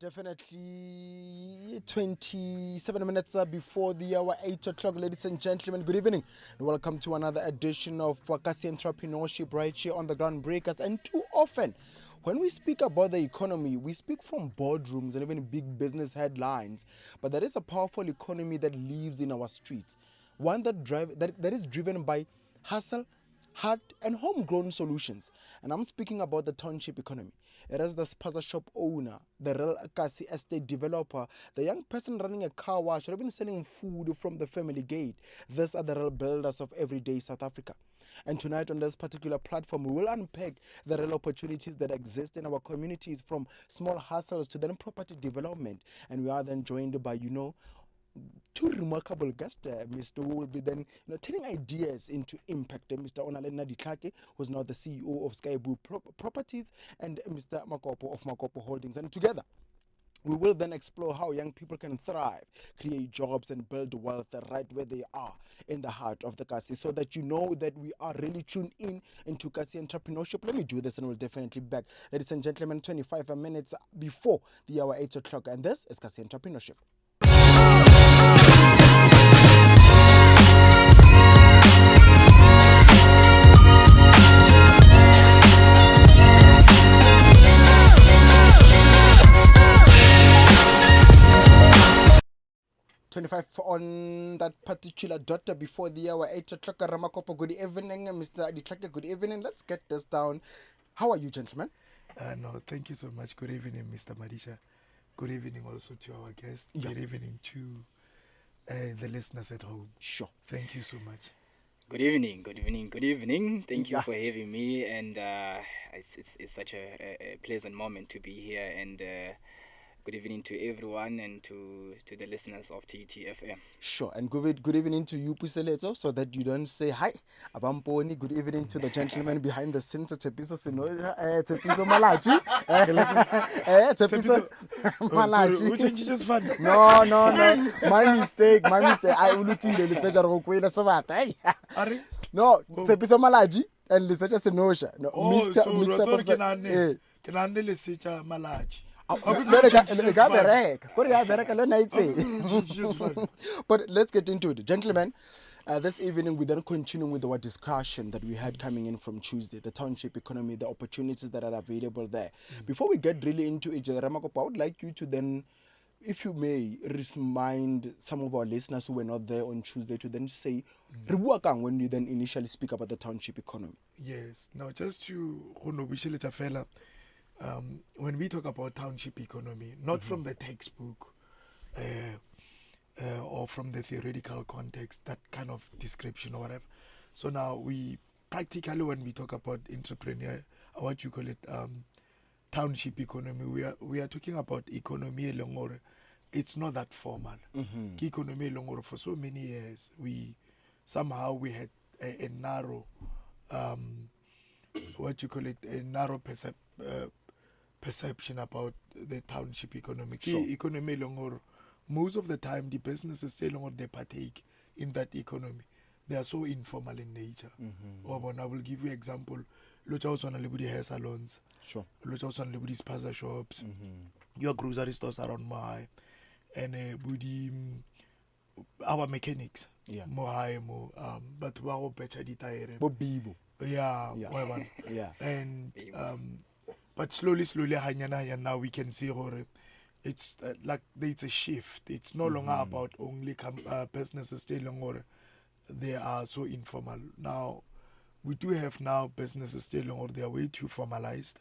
Definitely 27 minutes before the hour 8 o'clock, ladies and gentlemen. Good evening and welcome to another edition of Wakasi Entrepreneurship right here on the Groundbreakers. And too often, when we speak about the economy, we speak from boardrooms and even big business headlines. But there is a powerful economy that lives in our streets, one that is driven by hustle, hard, and homegrown solutions. And I'm speaking about the township economy. It is the spaza shop owner, the real Kasi estate developer, the young person running a car wash, or even selling food from the family gate. These are the real builders of everyday South Africa. And tonight on this particular platform, we will unpack the real opportunities that exist in our communities, from small hustles to then property development. And we are then joined by, two remarkable guests. Mr. Who will be then turning ideas into impact. Mr. Onalena Ditlake, who's now the CEO of Sky Blue Properties, and Mr. Makopo of Makopo Holdings. And together, we will then explore how young people can thrive, create jobs, and build wealth right where they are in the heart of the Kasi, so that you know that we are really tuned in into Kasi entrepreneurship. Let me do this and we'll definitely be back. Ladies and gentlemen, 25 minutes before the hour 8 o'clock, and this is Kasi Entrepreneurship. 25 on that particular dot before the hour 8 o'clock. Ramakopo, good evening. Mr. Aditlake, good evening. Let's get this down. How are you, gentlemen? No, thank you so much. Good evening, Mr. Madisha. Good evening also to our guest. Yeah. Good evening to the listeners at home. Sure. Thank you so much. Good evening, good evening, good evening. Thank you for having me, and it's such a pleasant moment to be here. And good evening to everyone and to the listeners of TUTFM. Sure, and good evening to you, Puseleto, so that you don't say hi. Abamponi, good evening to the gentleman behind the scenes. Tepiso Malachi. Tepiso Malachi. Which is just fun. No. My mistake. I will look in the research No, Tepiso Malachi and research Senosha. No, Mr. Malachi. But let's get into it, gentlemen. This evening we then continue with our discussion that we had coming in from Tuesday, the township economy, the opportunities that are available there. Before we get really into it, Ramakopa, I would like you to then, if you may, remind some of our listeners who were not there on Tuesday to then say, when you then initially speak about the township economy. Yes. Now, just to when we talk about township economy, not from the textbook or from the theoretical context, that kind of description or whatever. So now we practically, when we talk about entrepreneur, or what you call it, township economy, we are talking about economy longer. It's not that formal. Economy longer for so many years, we had a narrow, what you call it, a narrow perception about the township economy. Sure. Economy longer, most of the time the businesses still longer they partake in that economy. They are so informal in nature. I will give you example. Look also on the hair salons. Sure. Look also on the spaza shops. Your grocery stores around my and our mechanics. Yeah. But we are better the tire. Bibo. Yeah. Yeah. And but slowly, now we can see how it's like there's a shift. It's no longer about only businesses still longer. They are so informal. Now, we do have now businesses still longer. They are way too formalized.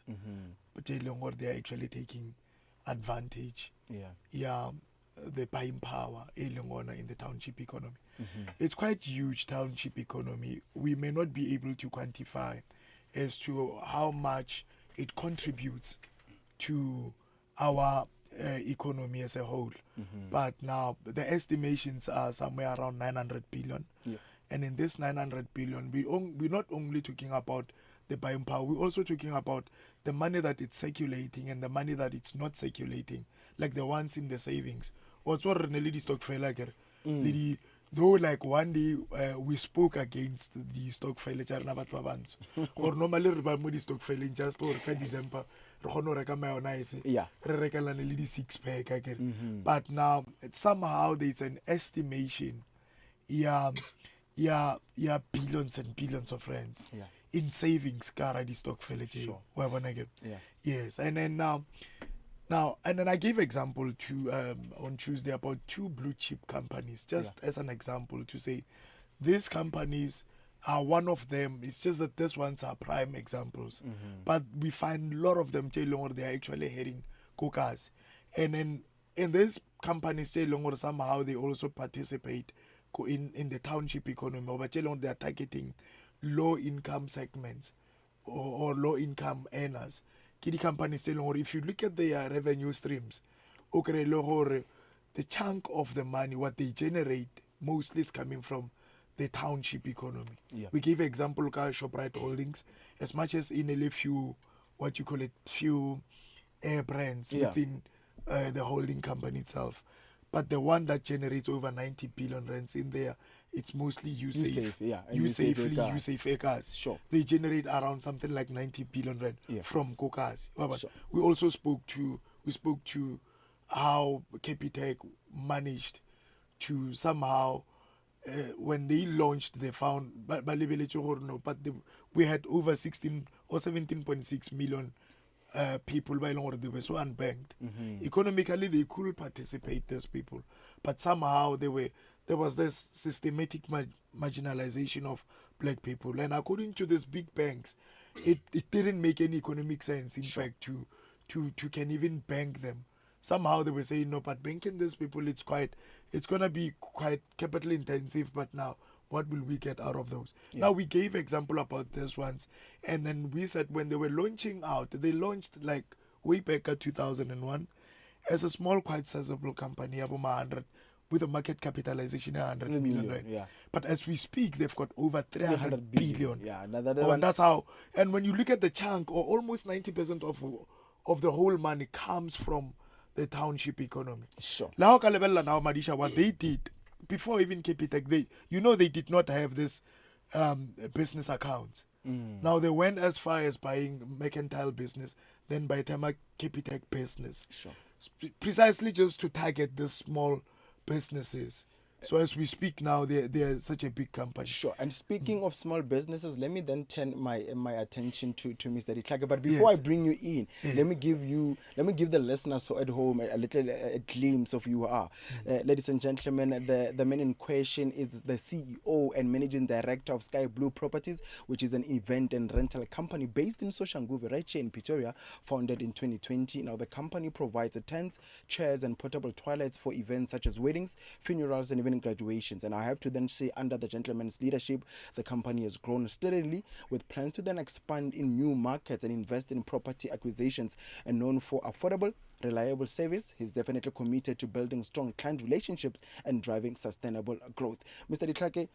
But still longer, they are actually taking advantage. Yeah, the buying power in the township economy. It's quite huge township economy. We may not be able to quantify as to how much it contributes to our economy as a whole. But now the estimations are somewhere around 900 billion. And in this 900 billion, we're not only talking about the buying power, we're also talking about the money that it's circulating and the money that it's not circulating, like the ones in the savings. What's what Renelli stock fair like though like one day we spoke against the stokvel or normally re ba mo di stokvel just or ka December re kgone ho reka mayonnaise Yeah. re rekelane le di 6-pack akere. But now somehow there's an estimation yeah billions and billions of rands Yeah. in savings ka hara di stokvel tse Sure. wa bona ke. Yeah. Yes, and then now, and then I gave example to on Tuesday about 2 blue chip companies, just as an example to say these companies are one of them. It's just that these ones are prime examples, but we find a lot of them or they are actually heading cokas, and then in these companies or somehow they also participate in the township economy, but they are targeting low income segments or low income earners. Key companies or if you look at their revenue streams, okay, the chunk of the money what they generate mostly is coming from the township economy. Yeah. We give example ka Shoprite Holdings, as much as in a few what you call it few brands within the holding company itself. But the one that generates over 90 billion rands in there, it's mostly USAFE. USAFE cars. Sure. They generate around something like 90 billion rand from Kokas. Sure. We also spoke to how Capitec managed to somehow when they launched they found but we had over 16 or 17.6 million people by long they were so unbanked. Economically they could participate, these people, but somehow there was this systematic marginalization of black people, and according to these big banks it didn't make any economic sense in fact to can even bank them. Somehow they were saying no, but banking these people it's gonna be quite capital intensive, but now what will we get out of those? Now we gave example about these ones, and then we said when they were launching out, they launched like way back at 2001 as a small, quite sizable company, about 100 with a market capitalization of 100 million, right? Yeah. But as we speak, they've got over 300 billion. Yeah, And that's how. And when you look at the chunk, or almost 90% of the whole money comes from the township economy. Sure. Now, Madisha, what they did before even Capitec, they did not have this business accounts. Now they went as far as buying mercantile business, then by the time Capitec business. Sure. Precisely just to target the small businesses. So as we speak now, they're such a big company. Sure. And speaking of small businesses, let me then turn my attention to Mr. Ditlaka. But before I bring you in, let me give the listeners who at home a little glimpse of who you are. Ladies and gentlemen, the man in question is the CEO and managing director of Sky Blue Properties, which is an event and rental company based in Soshanguve, right here in Pretoria, founded in 2020. Now the company provides tents, chairs, and portable toilets for events such as weddings, funerals, and even graduations. And I have to then say, under the gentleman's leadership, the company has grown steadily with plans to then expand in new markets and invest in property acquisitions. And known for affordable, reliable service, he's definitely committed to building strong client relationships and driving sustainable growth. Mr. Ditlake,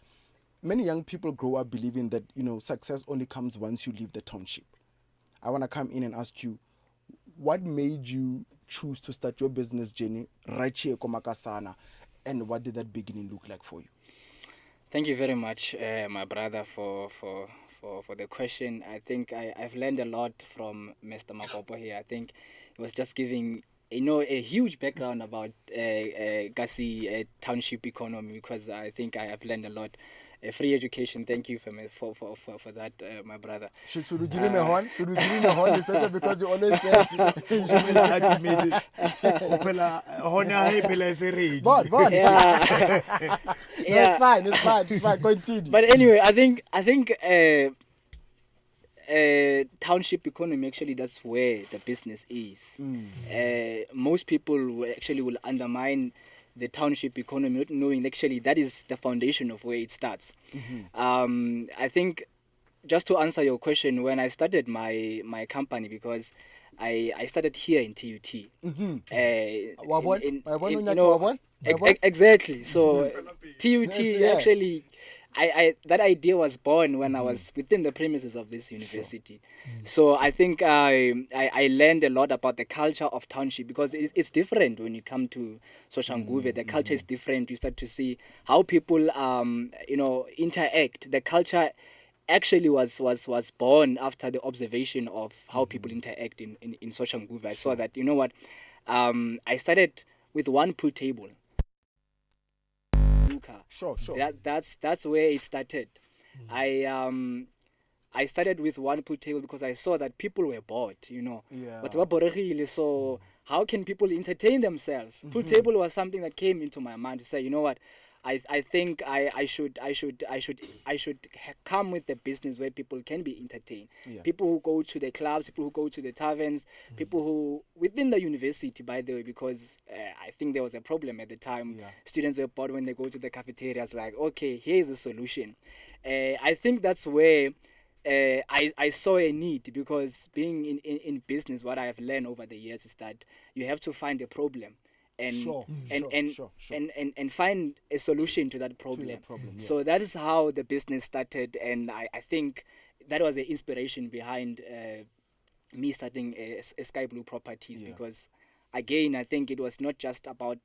many young people grow up believing that success only comes once you leave the township. I want to come in and ask you, what made you choose to start your business journey right here, Komakasana? And what did that beginning look like for you? Thank you very much, my brother, for the question. I think I've learned a lot from Mr. Makopo here. I think he was just giving a huge background about Kasi township economy, because I think I have learned a lot. Free education. Thank you for that, my brother. Should we give him a horn? Should we give him a horn, etc.? Because you always say. It's fine. Continue. But anyway, I think township economy, actually that's where the business is. Most people will undermine the township economy, not knowing actually that is the foundation of where it starts. I think, just to answer your question, when I started my company, because I started here in TUT. Exactly. So TUT, actually, I that idea was born when I was within the premises of this university. So I think I learned a lot about the culture of Township, because it's different when you come to Soshanguve. The culture is different. You start to see how people interact. The culture actually was born after the observation of how people interact in Soshanguve. I saw that, you know what, I started with one pool table. Sure. That's where it started. I started with one pool table because I saw that people were bored, Yeah. But ba boregile, so how can people entertain themselves? Pool table was something that came into my mind to say, you know what, I think I should come with a business where people can be entertained. Yeah. People who go to the clubs, people who go to the taverns, people who within the university, by the way, because I think there was a problem at the time. Yeah. Students were bored when they go to the cafeterias. Like, okay, here's a solution. I think that's where I saw a need, because being in business, what I have learned over the years is that you have to find a problem and Sure. and find a solution to that problem. So that is how the business started, and I think that was the inspiration behind me starting a Sky Blue Properties, because again, I think it was not just about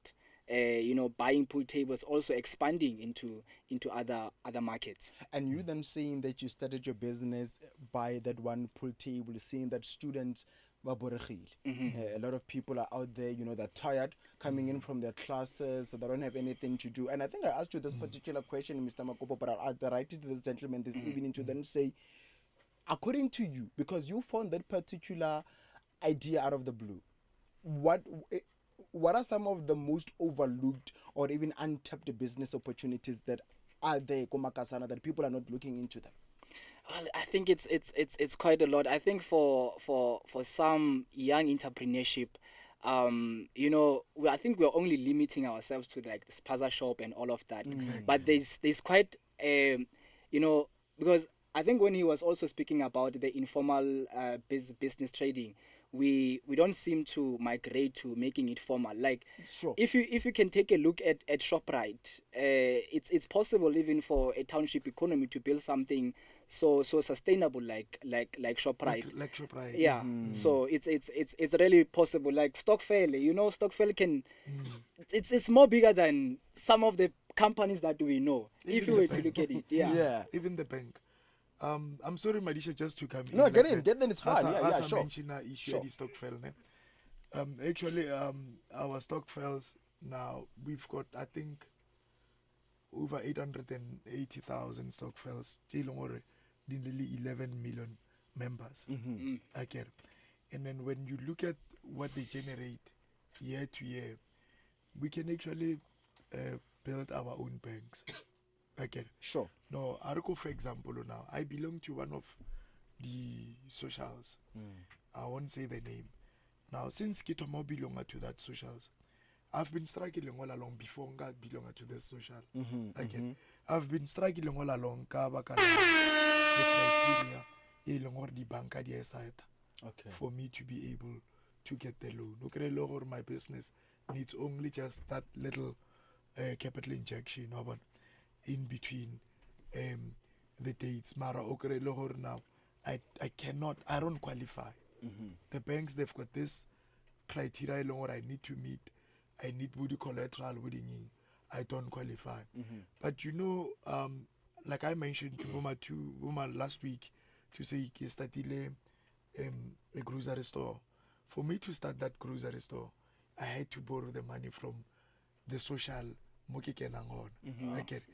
buying pool tables, also expanding into other markets. And you then saying that you started your business by that one pool table, seeing that students ba boregile. A lot of people are out there, they're tired coming in from their classes, so they don't have anything to do. And I think I asked you this particular question, Mr. Makopo, but I'll write it to this gentleman this evening to then say, according to you, because you found that particular idea out of the blue, what are some of the most overlooked or even untapped business opportunities that are there, Komakasana, that people are not looking into them? Well, I think it's quite a lot. I think for some young entrepreneurship, I think we're only limiting ourselves to like the spaza shop and all of that. Exactly. But there's quite because I think when he was also speaking about the informal business trading, we don't seem to migrate to making it formal. Like, Sure. if you can take a look at ShopRite, it's possible even for a township economy to build something so sustainable like ShopRite. Like ShopRite. Yeah. So it's really possible. Like Stockfell, Stockfell can it's more bigger than some of the companies that we know. If you were to look at it. Yeah. Even the bank. I'm sorry, Madisha, just to come in. No, get like in, that. get in, it's fine. As I Sure. mentioned, issue at the Stockfell. Actually, our Stockfells now, we've got, I think, over 880,000 Stockfells. Nearly 11 million members. I get. And then when you look at what they generate year to year, we can actually build our own banks. I get. Sure. No, Arco, for example, now I belong to one of the socials. I won't say the name. Now, since Kitomo belong to that socials, I've been struggling all along before God belong to this social. I've been struggling all along the criteria the bank for me to be able to get the loan. Okay, or my business needs only just that little capital injection in between the dates. Mara okay, now I don't qualify. The banks, they've got this criteria I need to meet. I need body collateral within. I don't qualify. But like I mentioned to Boma last week, to say I started a grocery store. For me to start that grocery store, I had to borrow the money from the social Mokikenangon.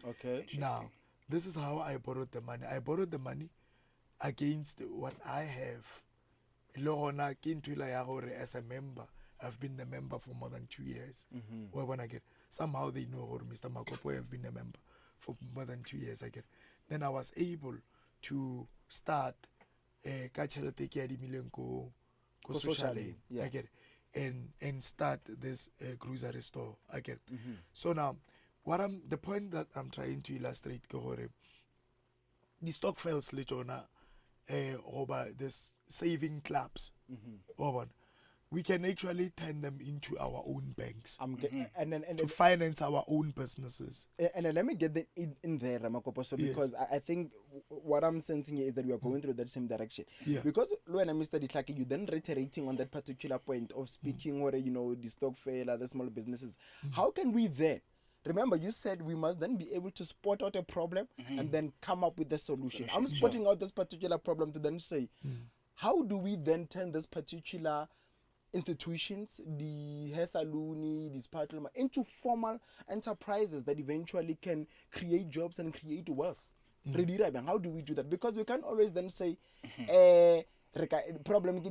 Okay. Now, this is how I borrowed the money. I borrowed the money against what I have. As a member, I've been the member for more than 2 years. Somehow they know Mr. Makopo have been a member for more than 2 years. Then I was able to start socially. And start this grocery store. So now, the point that I'm trying to illustrate, the stock files later on, over this saving clubs. we can actually turn them into our own banks And to finance our own businesses. And let me get the in there, Ramakopo, so because I think what I'm sensing here is that we are going through that same direction. Yeah. Because when I Mr. Ditlaki, you then reiterating on that particular point of speaking or the stock failure, the small businesses. How can we then? Remember, you said we must then be able to spot out a problem and then come up with the solution. I'm spotting out this particular problem to then say, how do we then turn this particular institutions, the hair salon, this parliament, into formal enterprises that eventually can create jobs and create wealth? How do we do that? Because we can't always then say, problem.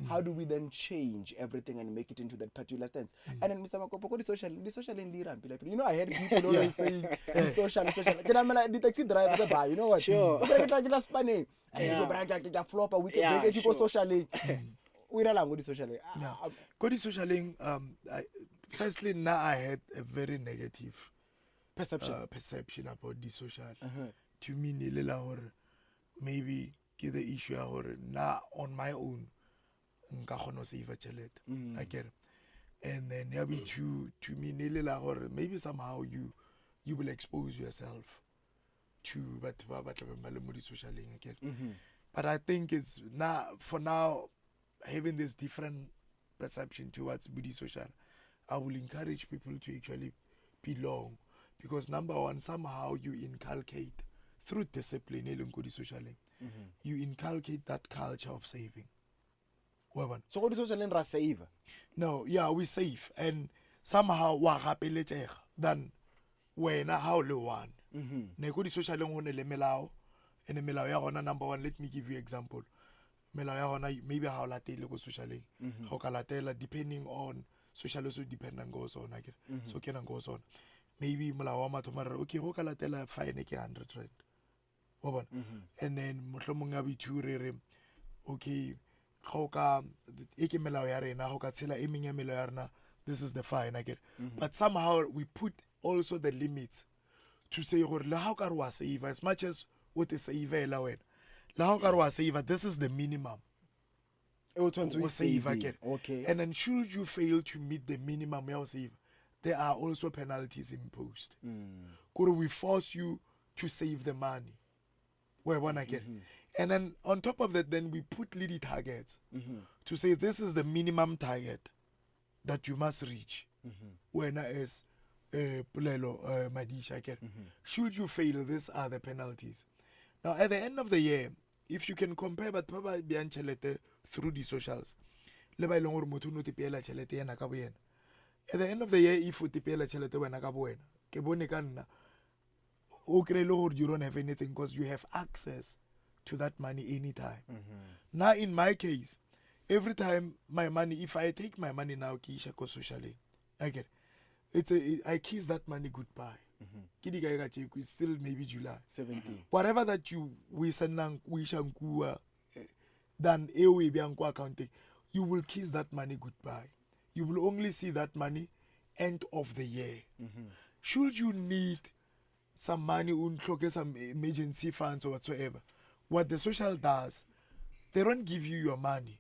How do we then change everything and make it into that particular stance? And then Mr. Makopo, the social in Liram, I heard people always saying social. The taxi driver, you know what? Sure. That's funny. Flop, we can make it socially. We don't like socially. Socially, firstly, now I had a very negative perception about the social. To me, maybe get the issue or now on my own, I get it. And then maybe to me, maybe somehow you will expose yourself to social again. But I think it's now for now. Having this different perception towards Budi Social, I will encourage people to actually belong, because number one, somehow you inculcate through discipline, you inculcate that culture of saving. So what is social save? No, yeah, we save, and somehow than when how low one. Nekudi social melao, and the melao number one. Let me give you example. Maybe how latela go socially, how kalatela depending on social also dependent goes on again. So can goes on. Maybe malawama tomorrow okay, how kalatela fine 100 rand. And then motlomungabi two okay, how ka eke melaware how ka tela eminya melaware this is the fine again. But somehow we put also the limits to say how ka wa save as much as what is save lawen. This is the minimum. Save again. Okay. And then should you fail to meet the minimum save, there are also penalties imposed. Could we force you to save the money? Where one again. And then on top of that, then we put lead targets to say this is the minimum target that you must reach. When as Madisha again. Should you fail, these are the penalties. Now, at the end of the year, if you can compare, but probably through the socials, at the end of the year, if you don't have anything because you have access to that money anytime. Now, in my case, every time my money, if I take my money now, socially, I get it. I kiss that money goodbye. It's still maybe July 17. Whatever that you then accounting, you will kiss that money goodbye. You will only see that money end of the year. Should you need some money, some emergency funds or whatsoever, what the social does, they don't give you your money,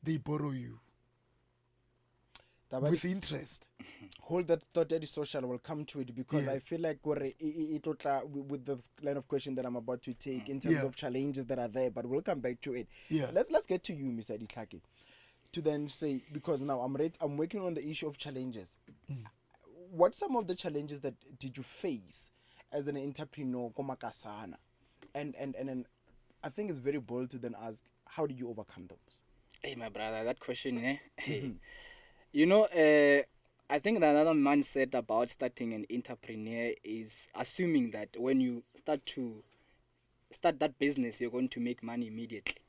they borrow you with interest. Hold that thought, that is social. Will come to it because I feel like with the line of question that I'm about to take in terms of challenges that are there, but we'll come back to it. Let's get to you, Mr. Ditlaki, to then say, because now I'm working on the issue of challenges. What some of the challenges that did you face as an entrepreneur, and I think it's very bold to then ask, how did you overcome those? Hey, my brother, that question, I think that another mindset about starting an entrepreneur is assuming that when you start that business, you're going to make money immediately.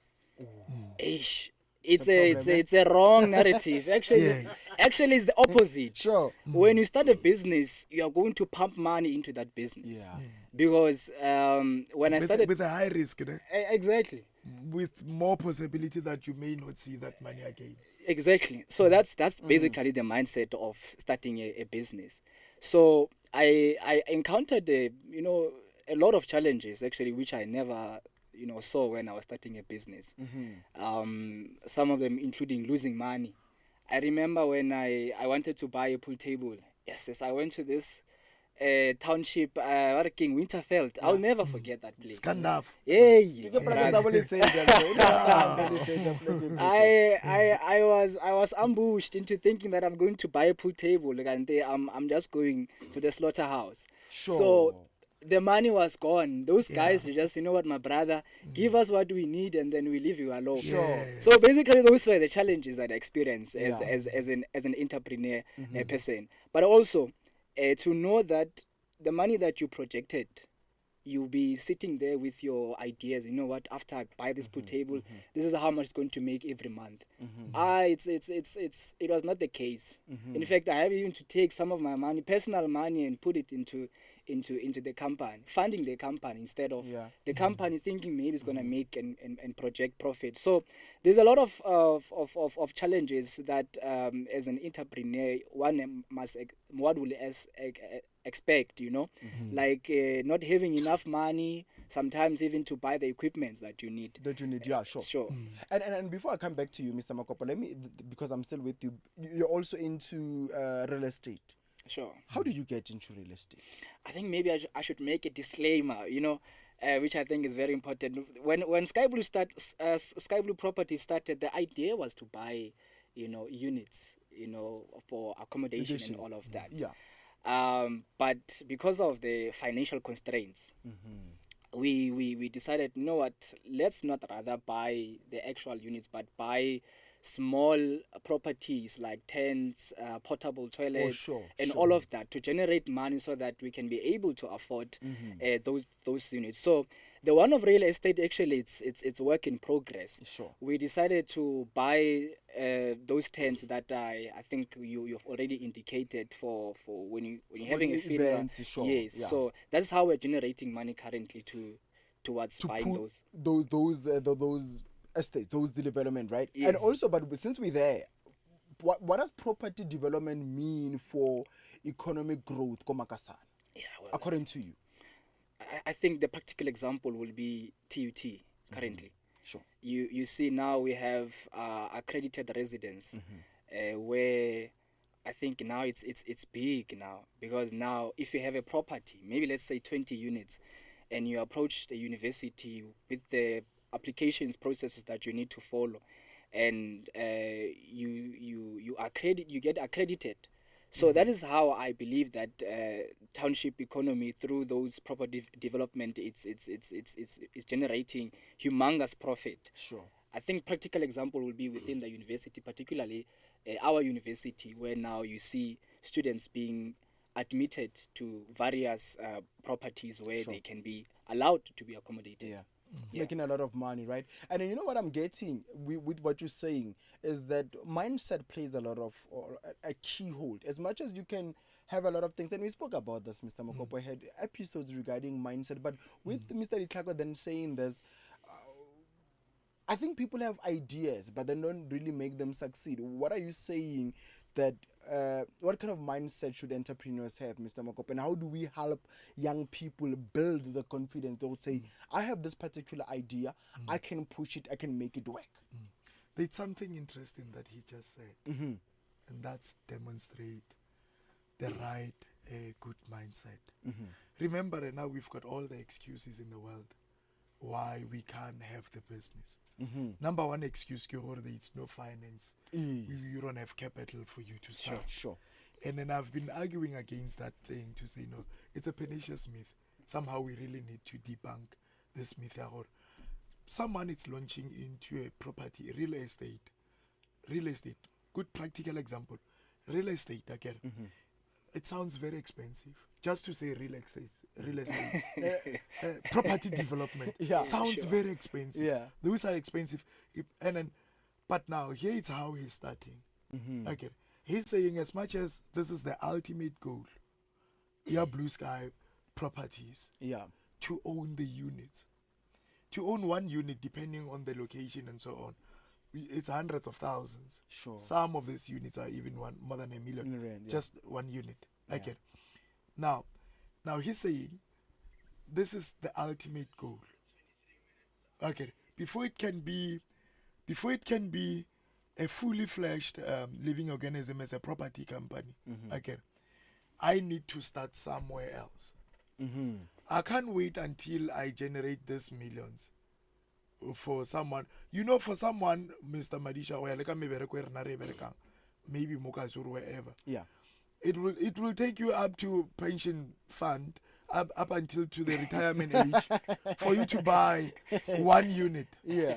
It's a wrong narrative. Actually, actually, it's the opposite. Sure. When you start a business, you are going to pump money into that business. Because when I started with a high risk, exactly, with more possibility that you may not see that money again. Exactly. So that's basically the mindset of starting a business. So I encountered a lot of challenges actually, which I never saw when I was starting a business. Mm-hmm. Some of them including losing money. I remember when I wanted to buy a pool table. Yes, I went to this Township, working Winterfeld. I'll never forget that place. Scandal. Hey, I was ambushed into thinking that I'm going to buy a pool table, and I'm just going to the slaughterhouse. Sure. So the money was gone. Those guys, you just, you know what, my brother, give us what we need and then we leave you alone. Sure. So basically, those were the challenges that I experienced Yeah. as an entrepreneur person. But also to know that the money that you projected, you'll be sitting there with your ideas. You know what? After I buy this pool table, this is how much it's going to make every month. It was not the case. In fact, I have even to take some of my money, personal money, and put it into the company, funding the company instead of the company thinking maybe it's going to make and project profit. So there's a lot of challenges that as an entrepreneur one will expect, like not having enough money, sometimes even to buy the equipment that you need. Yeah, sure. And before I come back to you, Mr. Makopo, because I'm still with you, you're also into real estate. Sure. How did you get into real estate? I think maybe I should make a disclaimer, which I think is very important. When Sky Blue Properties started, the idea was to buy, units, for accommodation and all of that. Yeah. But because of the financial constraints, we decided, you know what, let's not rather buy the actual units, but buy small properties like tents, portable toilets, and all of that to generate money so that we can be able to afford those units. So the one of real estate, actually, it's work in progress. Sure. We decided to buy those tents that I think you've already indicated for when you're having a funeral. Events, sure. Yes. Yeah. So that's how we're generating money currently towards buying those estates, those development, right? Yes. And also, but since we're there, what does property development mean for economic growth, Komakasan? Yeah, well, according to you? I think the practical example will be TUT currently. Sure. You see now we have accredited residence where I think now it's big now, because now if you have a property, maybe let's say 20 units, and you approach the university with the applications processes that you need to follow, and you get accredited. So that is how I believe that township economy, through those property development, it's generating humongous profit. Sure. I think practical example will be within the university, particularly our university, where now you see students being admitted to various properties where they can be allowed to be accommodated. Yeah. It's making a lot of money, right? And you know what I'm getting with what you're saying is that mindset plays a lot of, or a key hold. As much as you can have a lot of things, and we spoke about this, Mr. Mokopo had episodes regarding mindset, but with Mr. Itlako then saying this, I think people have ideas, but they don't really make them succeed. What are you saying that, what kind of mindset should entrepreneurs have, Mr. Mokopo, and how do we help young people build the confidence? They would say, I have this particular idea, I can push it, I can make it work. There's something interesting that he just said, Mm-hmm. and that's demonstrate the right, good mindset. Mm-hmm. Remember, now we've got all the excuses in the world why we can't have the business. Mm-hmm. Number one excuse, it's no finance. Yes. You don't have capital for you to start. Sure. And then I've been arguing against that thing to say, no, it's a pernicious myth. Somehow we really need to debunk this myth. Someone is launching into a property, real estate. Good practical example. Real estate, again. Mm-hmm. It sounds very expensive. Just to say real estate, property development sounds very expensive. Yeah. Those are expensive. But now here it's how he's starting. Mm-hmm. Okay, he's saying as much as this is the ultimate goal, Blue Sky Properties, to own the units, to own one unit depending on the location and so on. It's hundreds of thousands. Sure. Some of these units are even more than $1 million. Just one unit. Okay. Now he's saying this is the ultimate goal. Okay. Before it can be a fully fledged living organism as a property company, okay, I need to start somewhere else. I can't wait until I generate these millions for someone. For someone, Mr. Madisha, maybe Mokas or wherever. Yeah. It will take you up to pension fund, up until to the retirement age for you to buy one unit. Yeah.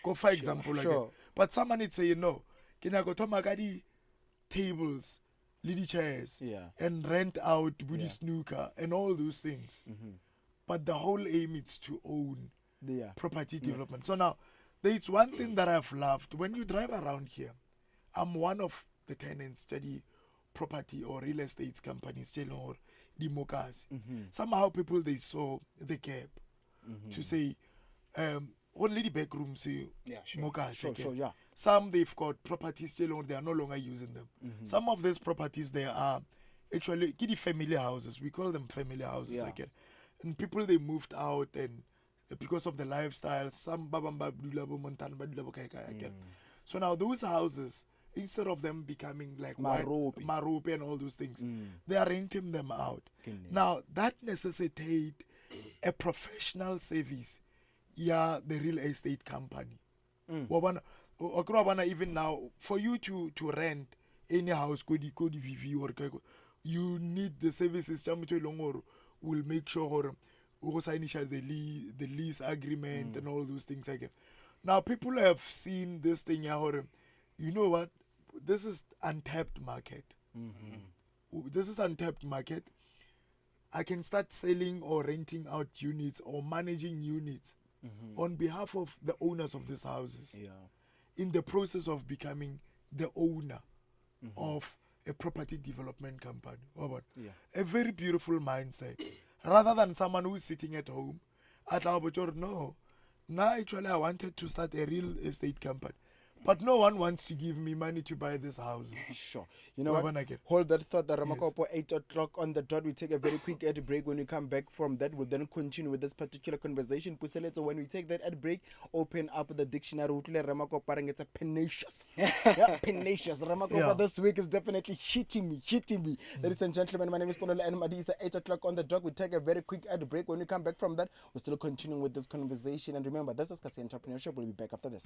Go for example. Sure. But someone would say, can I go to Magadi tables, lady chairs, and rent out Budi snooker and all those things. But the whole aim is to own property development. So now, there's one thing that I've loved. When you drive around here, I'm one of the tenants, study property or real estate companies, or the mokas. Somehow people, they saw the gap to say, only the back rooms, mokas. Sure. Some, they've got properties still on, they are no longer using them. Some of these properties, they are actually kitty family houses. We call them family houses again. And people, they moved out, and because of the lifestyle, some again. So now those houses, instead of them becoming like Marope and all those things, they are renting them out. Now that necessitates a professional service, the real estate company. Even now, for you to rent any house, you need the service system will make sure the lease agreement and all those things again. Now people have seen this thing, you know what? This is untapped market. This is untapped market. I can start selling or renting out units or managing units on behalf of the owners of these houses. In the process of becoming the owner of a property development company. A very beautiful mindset. Rather than someone who is sitting at home, no. Now actually I wanted to start a real estate company. But no one wants to give me money to buy these houses. Sure. You know what? Hold that thought, that Ramakopo, 8 o'clock on the dot. We take a very quick ad break. When we come back from that, we'll then continue with this particular conversation. So when we take that ad break, open up the dictionary. It's a pernicious. Pernicious. Ramakopo this week is definitely hitting me. Ladies and gentlemen, my name is Ponola and Madi. It's 8 o'clock on the dot. We take a very quick ad break. When we come back from that, we're still continuing with this conversation. And remember, this is Kasi Entrepreneurship. We'll be back after this.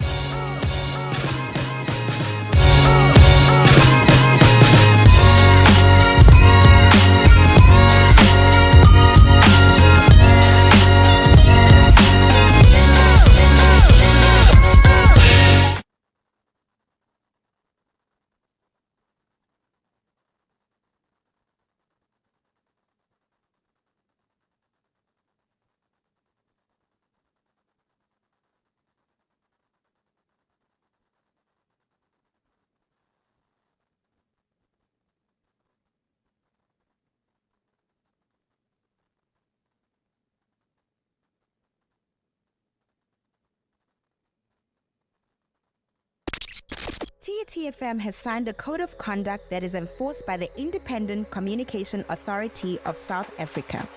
TUTFM has signed a code of conduct that is enforced by the Independent Communication Authority of South Africa.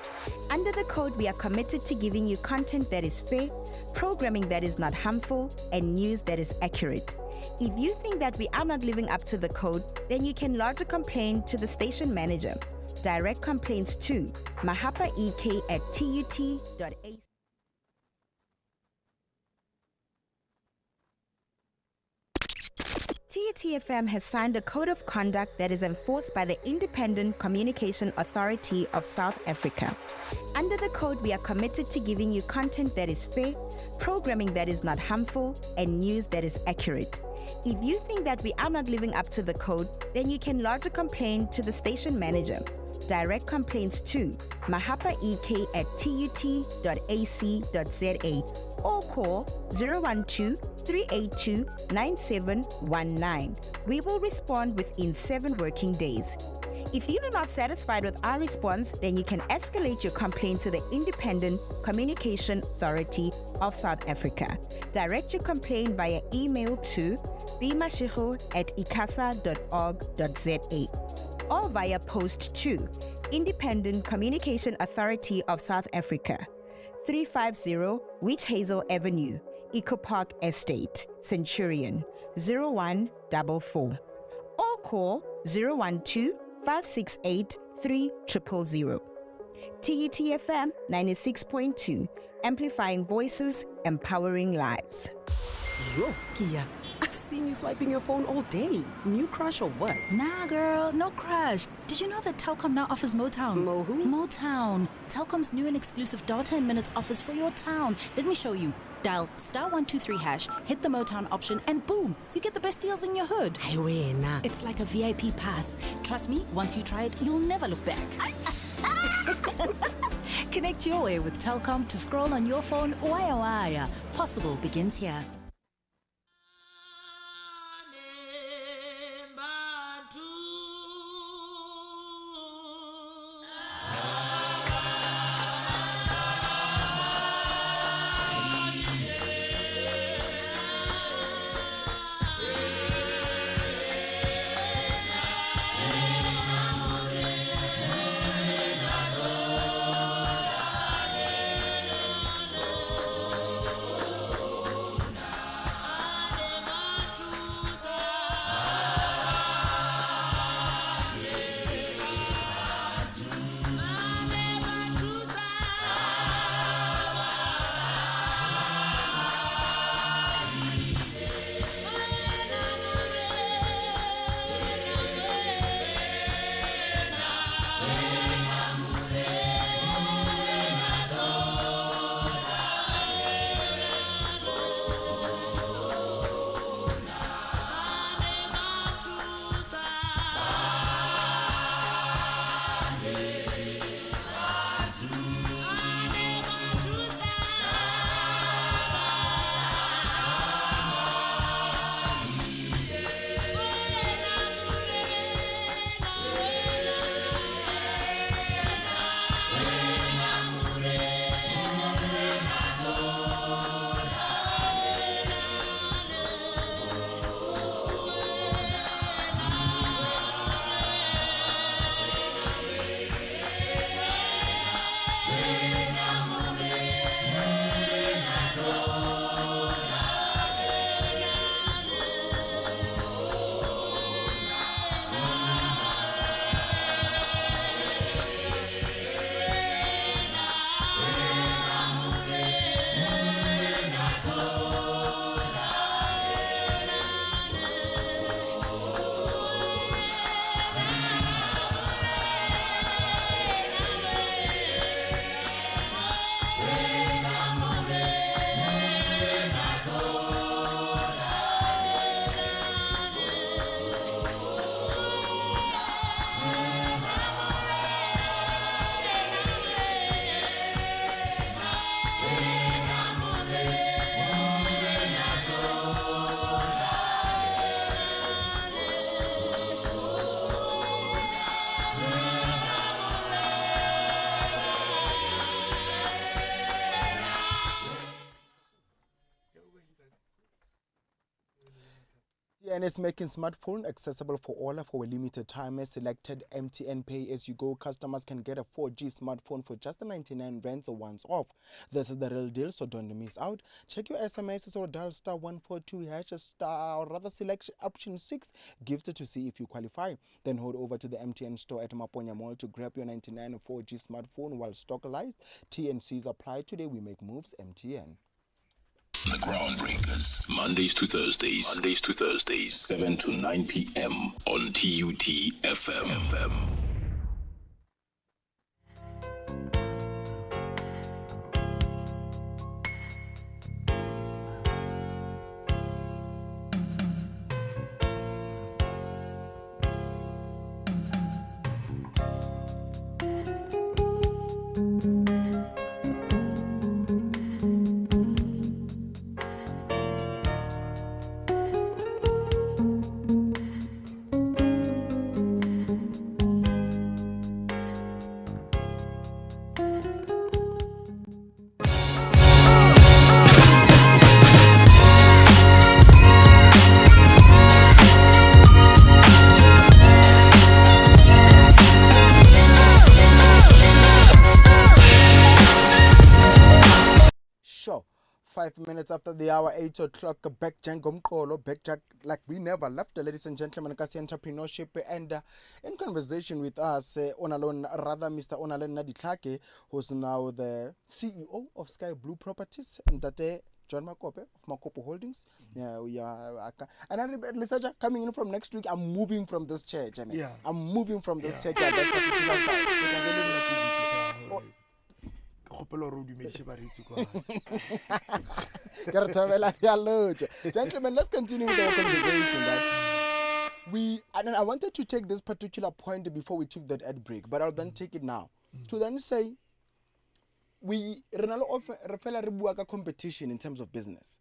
Under the code, we are committed to giving you content that is fair, programming that is not harmful, and news that is accurate. If you think that we are not living up to the code, then you can lodge a complaint to the station manager. Direct complaints to mahapaek@tut.ac. TUTFM has signed a code of conduct that is enforced by the Independent Communication Authority of South Africa. Under the code, we are committed to giving you content that is fair, programming that is not harmful, and news that is accurate. If you think that we are not living up to the code, then you can lodge a complaint to the station manager. Direct complaints to mahapaek@tut.ac.za or call 012-382-9719. We will respond within 7 working days. If you are not satisfied with our response, then you can escalate your complaint to the Independent Communication Authority of South Africa. Direct your complaint via email to bmashigo@icasa.org.za or via post to Independent Communication Authority of South Africa, 350 Witch Hazel Avenue, Eco Park Estate, Centurion, 0144. Or call 012 568 3000. TUTFM 96.2, amplifying voices, empowering lives. Yo, Kia, I've seen you swiping your phone all day. New crush or what? Nah, girl, no crush. Did you know that Telkom now offers Motown? Mo who? Motown. Telkom's new and exclusive data and minutes offers for your town. Let me show you. Dial *123#, hit the Motown option, and boom, you get the best deals in your hood. Hey, wena. It's like a VIP pass. Trust me, once you try it, you'll never look back. Connect your way with Telkom to scroll on your phone. Waya. Possible begins here. MTN is making smartphone accessible for all for a limited time. As selected MTN Pay As You Go customers can get a 4G smartphone for just 99 rands or once off. This is the real deal, so don't miss out. Check your SMSs or dial *142# star or rather select option 6 gifted to see if you qualify. Then head over to the MTN store at Maponya Mall to grab your 99 4G smartphone while stock lasts. T&Cs apply. Today we make moves. MTN. The Groundbreakers, Mondays to Thursdays, 7 to 9 p.m. on TUTFM. minutes after the hour, 8 o'clock. Back Jangom Kolo, back Jack, like we never left, ladies and gentlemen. Kasi Entrepreneurship, and in conversation with us, rather Mr. Onalon Naditlake, who's now the CEO of Sky Blue Properties, and that John Makope of Makopo Holdings. Yeah, we are. And I researcher coming in from next week. I'm moving from this church. Yeah. I'm moving from this church. Gentlemen, let's continue with our conversation. Right? And I wanted to take this particular point before we took that ad break, but I'll then take it now. To then say, we competition in terms of business.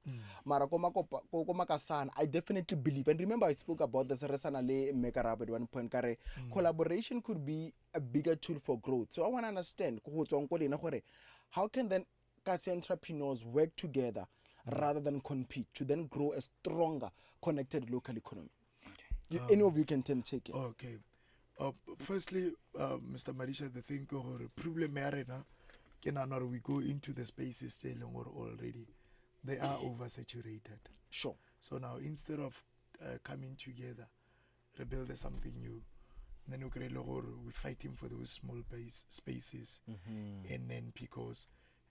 I definitely believe, and remember I spoke about this at one point. Collaboration could be a bigger tool for growth. So I want to understand how can then entrepreneurs work together rather than compete to then grow a stronger connected local economy. Any of you can take it. Okay. Firstly, Mr. Marisha, the thing problem we go into the spaces already. They are oversaturated. Sure. So now instead of coming together, rebuild something new, then we're fighting for those small spaces, and then because,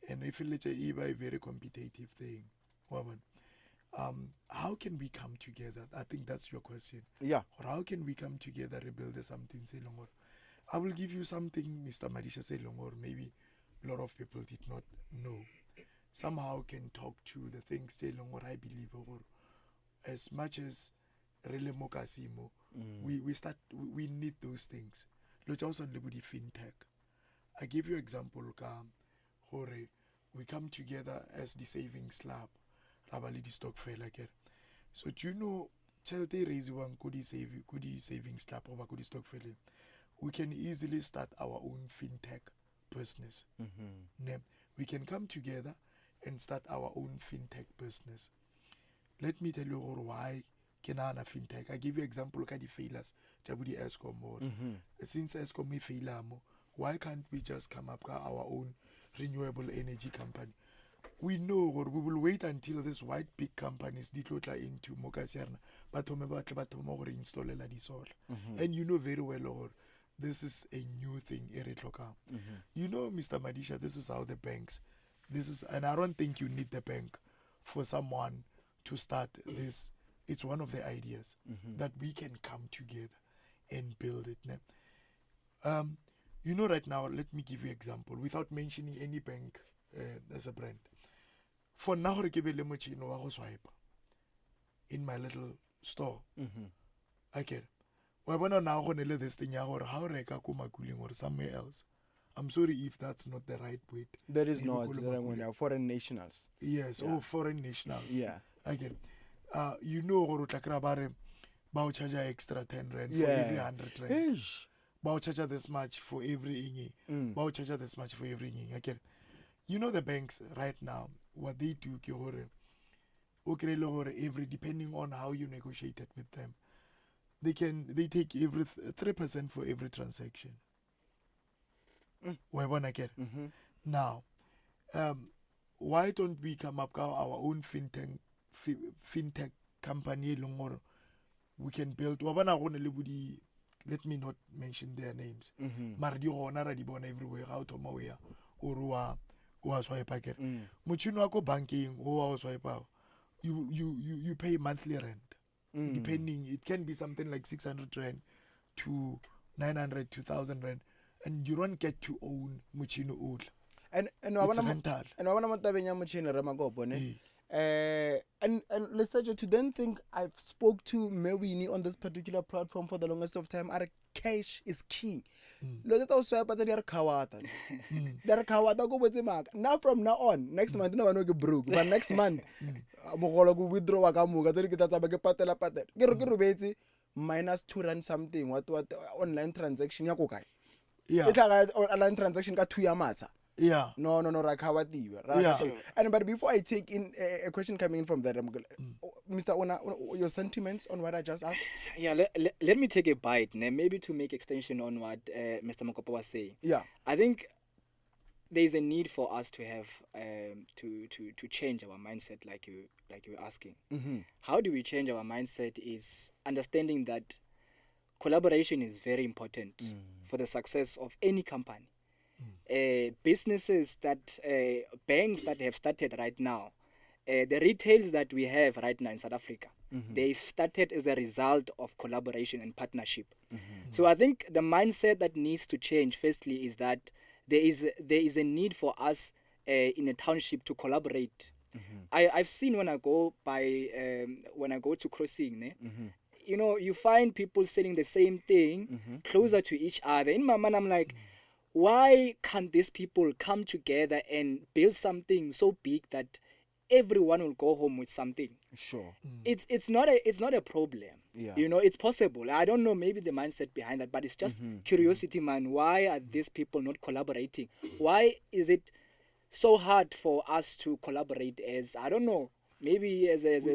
and if it's a very competitive thing, how can we come together? I think that's your question. Yeah. Or how can we come together, rebuild something? I will give you something, Mr. Marisha or maybe a lot of people did not know. Somehow can talk to the things I believe, or as much as really mokasimo, we need those things. Look also on the fintech. I give you example we come together as the savings lab, rabali the stock fair like. So do you know Chelte raise one could savings lab over could stock fair? We can easily start our own fintech business. We can come together and start our own fintech business. Let me tell you why Kenana fintech. I give you example of the failures. Jabudi Eskom more. Since Eskom we fail, why can't we just come up with our own renewable energy company? We know, or we will wait until this white big companies declare into Mokasierna, but install and you know very well, or this is a new thing. You know, Mr. Madisha, this is how the banks, and I don't think you need the bank for someone to start this. It's one of the ideas that we can come together and build it. You know, right now, let me give you an example without mentioning any bank as a brand. For now, I give a swipe in my little store. I get it. Well, now this thing or somewhere else. I'm sorry if that's not the right way. That is not foreign nationals. Yes, foreign nationals. Yeah. I get it. You know, Bao charge extra 10 rand for every 100 rand. Bao charge this much for every ingi. Bao charge this much for every ingi. I get it. You know the banks right now, what they do, every depending on how you negotiated with them, they take every 3% for every transaction. Now, why don't we come up with our own fintech company? We can build. Let me not mention their names. Everywhere out of nowhere or swipe again. Muchino banking or swipe out. You pay monthly rent. Depending, it can be something like 600 rand to 900 to 1,000 rand, and you don't get to own Muchino old. And it's rental. And I want to Muchino Ramago. And let's say to then think I've spoke to Mewini on this particular platform for the longest of time. Our cash is king. Now from now on, next month no one will get broke, but next month withdraw minus 2 rand something. What online transaction online transaction got 2 yamata. Yeah. No, Rakawati. Yeah. And but before I take in a question coming in from there, Mr. Ona, your sentiments on what I just asked? Yeah, let me take a bite, maybe to make extension on what Mr. Mokopo was saying. Yeah. I think there is a need for us to have to change our mindset, like you were asking. How do we change our mindset? Is understanding that collaboration is very important for the success of any company. Businesses that banks that have started right now, the retails that we have right now in South Africa, they started as a result of collaboration and partnership. So I think the mindset that needs to change firstly is that there is a need for us in a township to collaborate. I've seen when I go to crossing, you know, you find people selling the same thing closer to each other. In my mind, I'm like, why can't these people come together and build something so big that everyone will go home with something? Sure. It's not a problem. Yeah. You know, it's possible. I don't know maybe the mindset behind that, but it's just curiosity, man. Why are these people not collaborating? Why is it so hard for us to collaborate as, I don't know, maybe as a black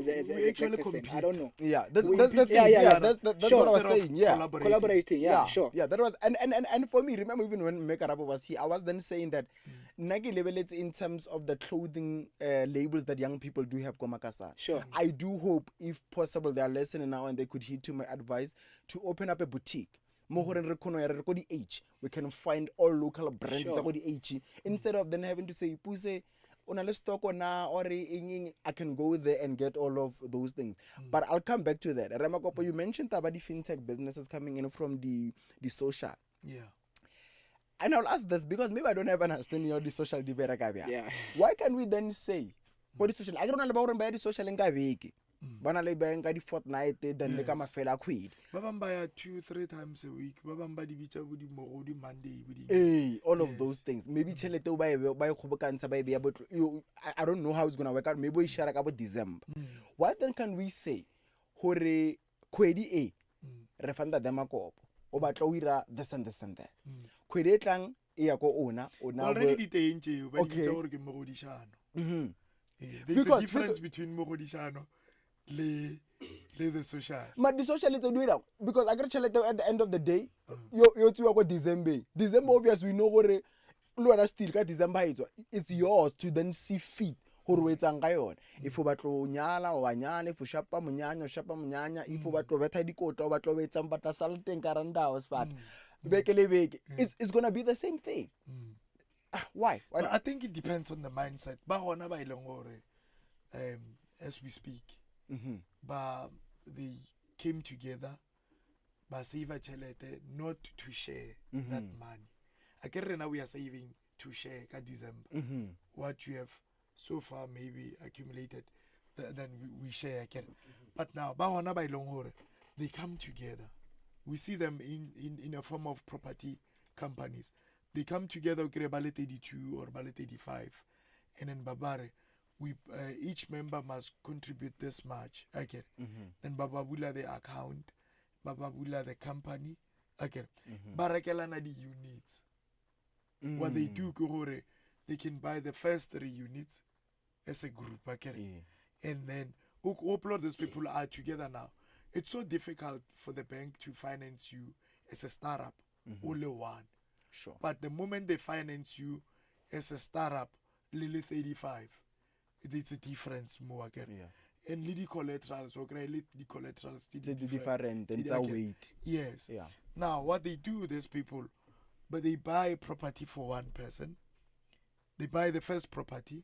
person? compete. I don't know. Yeah, that's We- the thing. yeah, yeah. That's Sure. what I was Instead of saying. Yeah. Collaborating, yeah, sure. Yeah, that was and for me, remember even when Mekarabo was here, I was then saying that Nagi level it's in terms of the clothing labels that young people do have Komakasa. Sure. I do hope, if possible, they are listening now and they could heed to my advice to open up a boutique. We can find all local brands Sure. instead of then having to say Puse let's talk on now or I can go there and get all of those things. But I'll come back to that. Ramakopo, you mentioned about the fintech businesses coming in from the social. Yeah. And I'll ask this because maybe I don't have an understanding of the social divide. Yeah. Why can we then say for the social? I don't know about the social in Gaviki. Banale bank the fortnight then they come a fella quid. Babamba 2-3 times a week. Babamba di bicha budi morodi Monday budi. Hey, all of those things. Maybe chelete by Kubakansa by be able to I don't know how it's gonna work out. Maybe we share about December. What then can we say? Hore kwedi a refanda demako obatlowira this and this and that. Kwedi tlang e ya ko ona Already di tenje ba di Okay. bicha gore ke mogodishano. There's Because- a difference between mogodishano le the social. But the social is doing that because I got chelete at the end of the day. You two go December. December obviously we know what Luana still ka December it's yours to then see fit. If you batlo nyala o anyana, if you shapa munyanya, if you batlo beta dikota, batlo betsa mbata salteng karanda o spot. It's gonna be the same thing. Why? Why But not? I think it depends on the mindset. Ba hona ba ileng gore as we speak. But they came together, but save a chelete not to share that money. I can now we are saving to share ka December. What you have so far maybe accumulated, then we share again. But now, bahona by long they come together. We see them in a form of property companies. They come together, okay, Ballet 82 or Ballet 85, and then Babare. We each member must contribute this much. Okay. Then Bababula the account, Bababula the company. Okay. Barakelana the units. What they do, Kuhore, they can buy the first 3 units as a group. Okay. And then all those people are together now. It's so difficult for the bank to finance you as a startup, only one. Sure. But the moment they finance you as a startup, Lily 35. It's a difference more again. Yeah. And the collaterals, okay, the collaterals It's different and it's a weight. Yes. Yeah. Now what they do, these people, but they buy property for one person. They buy the first property,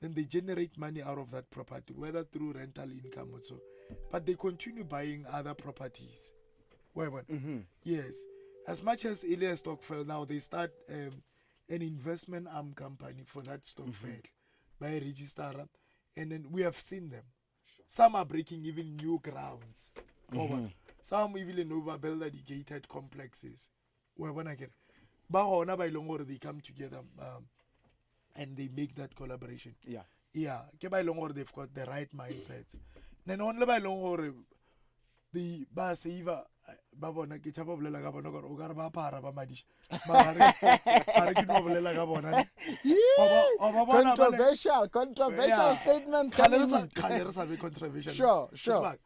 then they generate money out of that property, whether through rental income or so. But they continue buying other properties. Yes. As much as Elia stock fell, now they start an investment arm company for that stock fell by a registrar, and then we have seen them. Some are breaking even new grounds. Some even overbuild the gated complexes. Where when I get, but they come together and they make that collaboration. Yeah. Yeah, by long they've got the right mindset. Then only by long the Basiva Babona Kitaba Gabona or Garba Para Bamadish. Controversial statements coming in. Colors have a controversial. Sure.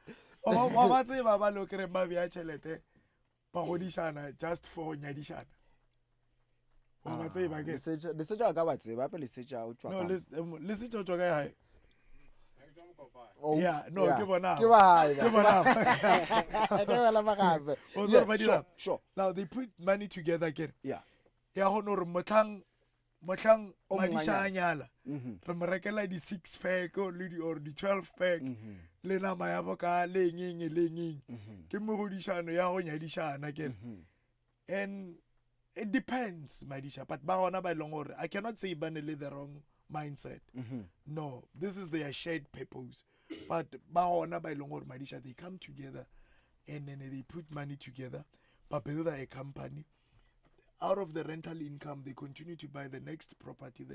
Baba say Baba look at Mavia Chelete, Parodishana, just for Nyadishana. Wa ba tseba ke? Lisetsa ka ba tseba pe lisetsa o tswa No, ka. listen to what I. Oh, Yeah, no, yeah. give on now. Ke ba hae, Give on now. Ke ba la magabe. Oh, Yeah, sorry, sure, sure. Now they put money together again. Yeah. Ya honor motlang O madisha monganyana. anyala. Re mo rekela di 6 pack or di 12 pack. Le nama ya boka le ngeng. Ke mo godishano ya go nyadishana again. And it depends, madisha, but ba hona ba long gore I cannot say banele the wrong mindset. No, this is their shared purpose. But ba hona ba long gore madisha, they come together and then they put money together, but build a company. Out of the rental income, they continue to buy the next property,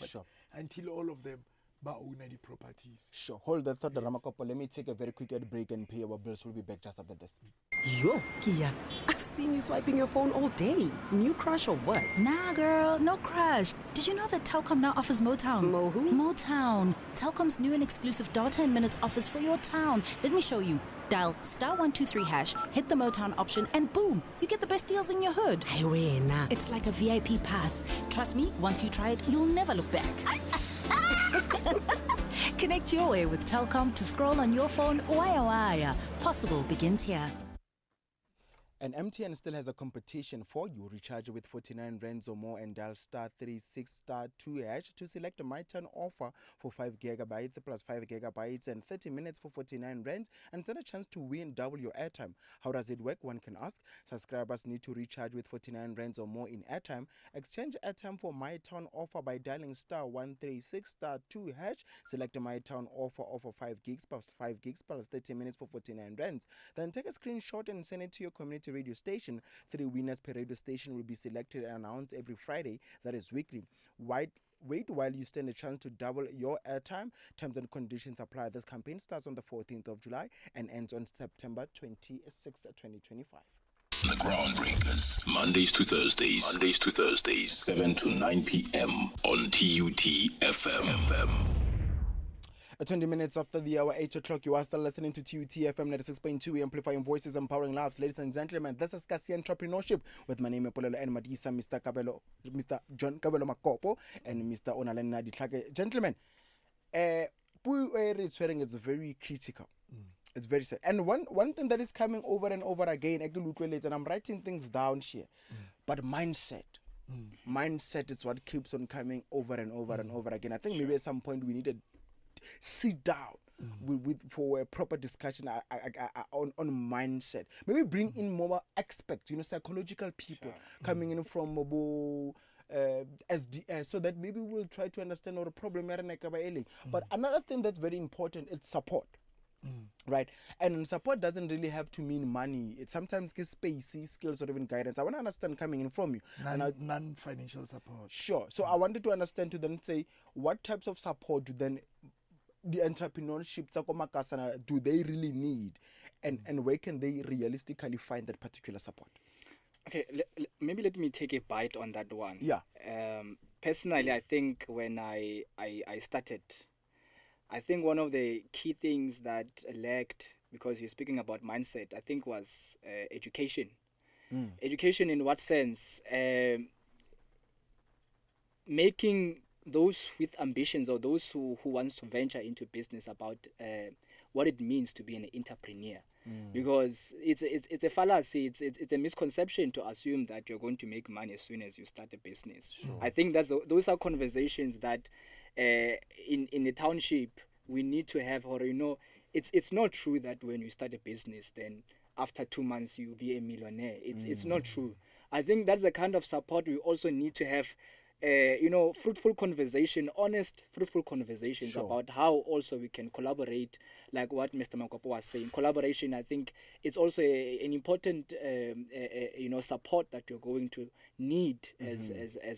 Sure. until all of them ba own the properties. Sure. Hold that thought, Ramakopo. Let me take a very quick break and pay our bills. We'll be back just after this. Yo, Kia, I've seen you swiping your phone all day. New crush or what? Nah, girl, no crush. Did you know that Telkom now offers Motown? Mo who? Motown. Telkom's new and exclusive data and minutes offers for your town. Let me show you. Dial *123#, hit the Motown option, and boom, you get the best deals in your hood. Hey, wena. It's like a VIP pass. Trust me, once you try it, you'll never look back. Connect your way with Telkom to scroll on your phone. Waya. Possible begins here. And MTN still has a competition for you. Recharge with 49 rands or more and dial *36*2# to select a My Turn offer for 5 gigabytes plus 5 gigabytes and 30 minutes for 49 rands and stand a chance to win double your airtime. How does it work? One can ask. Subscribers need to recharge with 49 rands or more in airtime. Exchange airtime for My Turn offer by dialing *136*2#. Select a My Turn offer 5 gigs plus 5 gigs plus 30 minutes for 49 rands. Then take a screenshot and send it to your community radio station. 3 winners per radio station will be selected and announced every Friday. That is weekly. Wait while you stand a chance to double your airtime. Terms and conditions apply. This campaign starts on the 14th of July and ends on September 26, 2025. The Groundbreakers, Mondays to Thursdays, 7 to 9 p.m. on TUTFM. 20 minutes after the hour, 8 o'clock, you are still listening to TUTFM 96.2, amplifying voices, empowering lives. Ladies and gentlemen, this is Kasi Entrepreneurship with my name, Polelo and Madisa, Mr. John Kabelo Makopo, and Mr. Onalena Ditlake. Gentlemen, it's very critical. It's very sad. And one thing that is coming over and over again, and I'm writing things down here, but mindset. Mindset is what keeps on coming over and over and over again. I think maybe at some point we need to sit down for a proper discussion on mindset. Maybe bring in more experts, psychological people coming in from SDS, so that maybe we'll try to understand our problem. But another thing that's very important is support. Right, and support doesn't really have to mean money. It sometimes gives space, skills, or even guidance. I want to understand coming in from you. Non-financial support. Sure. So I wanted to understand to then say what types of support do then the entrepreneurship do they really need, and where can they realistically find that particular support? Okay, maybe let me take a bite on that one. Yeah. Personally, I think when I started, I think one of the key things that lacked, because you're speaking about mindset, I think was education. Education in what sense? Making those with ambitions or those who wants to venture into business about what it means to be an entrepreneur. Because it's a fallacy, it's a misconception to assume that you're going to make money as soon as you start a business. Sure. I think those are conversations that in the township we need to have, or it's not true that when you start a business then after 2 months you'll be a millionaire. It's not true. I think that's the kind of support we also need to have. Fruitful conversation, honest, fruitful conversations about how also we can collaborate, like what Mr. Makopo was saying. Collaboration, I think, it's also an important, support that you're going to need as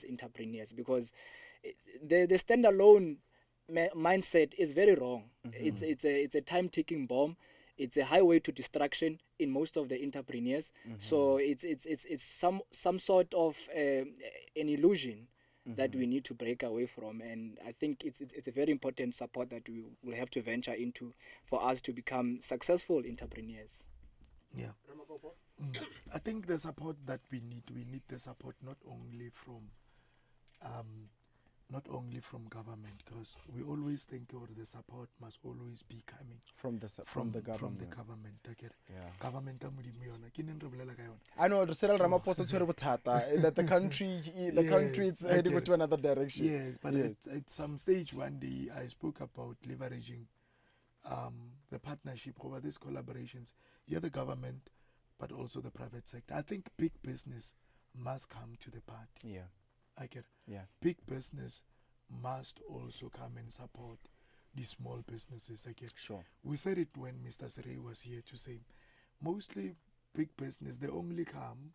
entrepreneurs, because the standalone mindset is very wrong. It's a time-ticking bomb. It's a highway to destruction in most of the entrepreneurs. So it's some sort of an illusion that we need to break away from, and I think it's a very important support that we will have to venture into for us to become successful entrepreneurs. Yeah. I think the support that we need the support not only from not only from government, because we always think the support must always be coming from the government. Okay. Yeah. Government ke neng re bolela ka yona? I know Cyril Ramaphosa tshwere bothata that the country is heading to another direction. Yes, but at some stage one day I spoke about leveraging the partnership over these collaborations. Yeah, the government, but also the private sector. I think big business must come to the party. Yeah. I get it. Yeah. Big business must also come and support the small businesses. I get it. Sure. We said it when Mr. Sere was here to say, mostly big business, they only come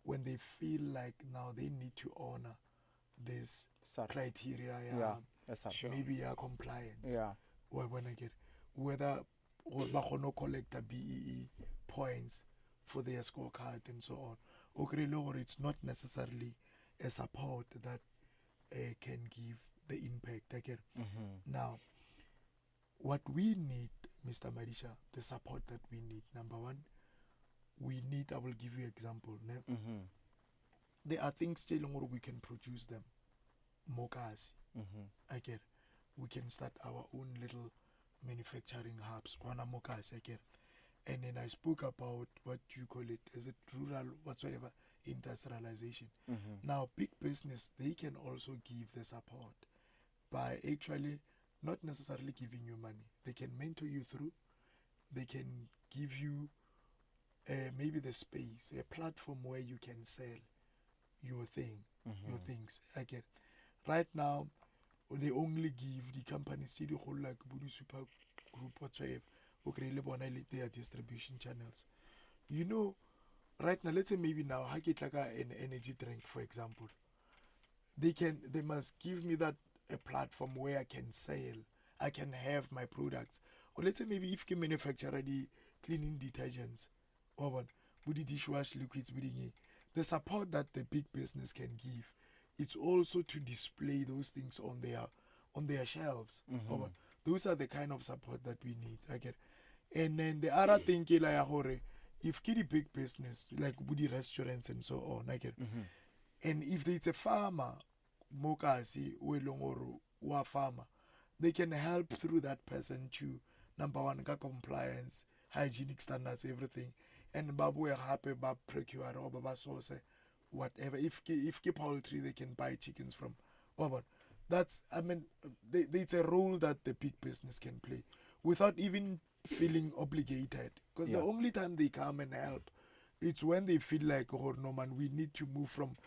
when they feel like now they need to honor this criteria. Sure. Maybe compliance. Yeah. Or when I get whether or no collect the BEE points for their scorecard and so on. Okay, or it's not necessarily a support that can give the impact. Okay. Now, what we need, Mr. Marisha, the support that we need, number one, we need, I will give you example. There are things still where we can produce them. Mokas. I get it. We can start our own little manufacturing hubs. Mokas, I get it. And then I spoke about what you call it, is it rural, whatsoever, industrialization. Now, big business, they can also give the support by actually not necessarily giving you money. They can mentor you through. They can give you maybe the space, a platform where you can sell your thing, your things. I get it. Right now, they only give the companies, the whole like Budu Super Group, whatsoever, their distribution channels. You know, right now, let's say maybe now, I get like an energy drink, for example. They must give me that a platform where I can sell, I can have my products. Or let's say maybe if you manufacture the cleaning detergents, or what, with the dishwash liquids, the support that the big business can give, it's also to display those things on their shelves. Or what, those are the kind of support that we need. I get. And then the other thing, if the big business, like with the restaurants and so on, I get. And if it's a farmer, mokasi, or farmer, they can help through that person to, number one, compliance, hygienic standards, everything. And babu happy bab procure or baba source, whatever. If poultry, they can buy chickens from. That's, I mean, it's a role that the big business can play without even feeling obligated. Because the only time they come and help, it's when they feel like, oh no man, we need to move from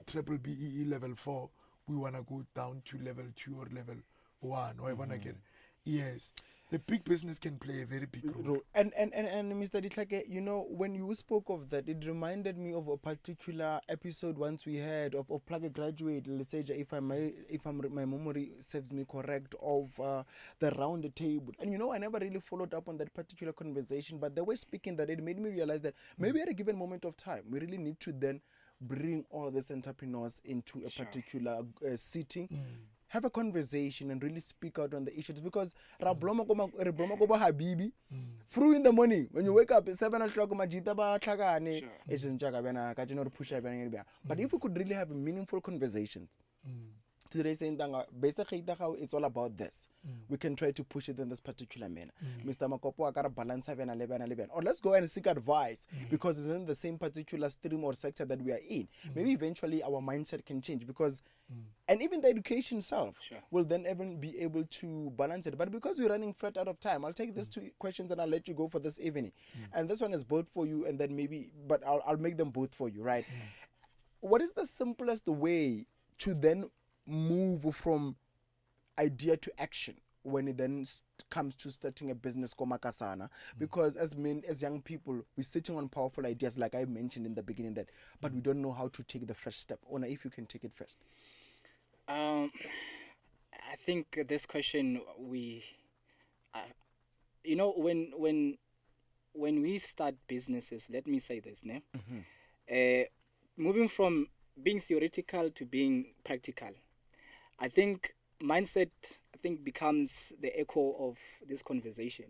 triple BEE level 4, we want to go down to level 2 or level 1. Or I want to get, yes. The big business can play a very big role. And Mr. Ditlake, you know, when you spoke of that, it reminded me of a particular episode once we had of Plug a Graduate, let's say, if my memory serves me correct, of the round table. And you know, I never really followed up on that particular conversation, but they were speaking that it made me realize that maybe at a given moment of time, we really need to then bring all these entrepreneurs into a particular sitting. Have a conversation and really speak out on the issues, because habibi through in the morning when you wake up at 7 o'clock but if we could really have meaningful conversations today, saying basically it's all about this, we can try to push it in this particular manner. Mr. Makopo, I got a balance 11, or let's go and seek advice because it's in the same particular stream or sector that we are in. Maybe eventually our mindset can change, because and even the education itself will then even be able to balance it. But because we're running flat out of time, I'll take these two questions and I'll let you go for this evening. And this one is both for you, and then maybe, but I'll make them both for you, right? What is the simplest way to then move from idea to action when it then comes to starting a business komakasana? Because as young people, we're sitting on powerful ideas, like I mentioned in the beginning, that but we don't know how to take the first step. Ona, if you can take it first. I think this question, you know, when we start businesses, let me say this, moving from being theoretical to being practical, I think mindset becomes the echo of this conversation.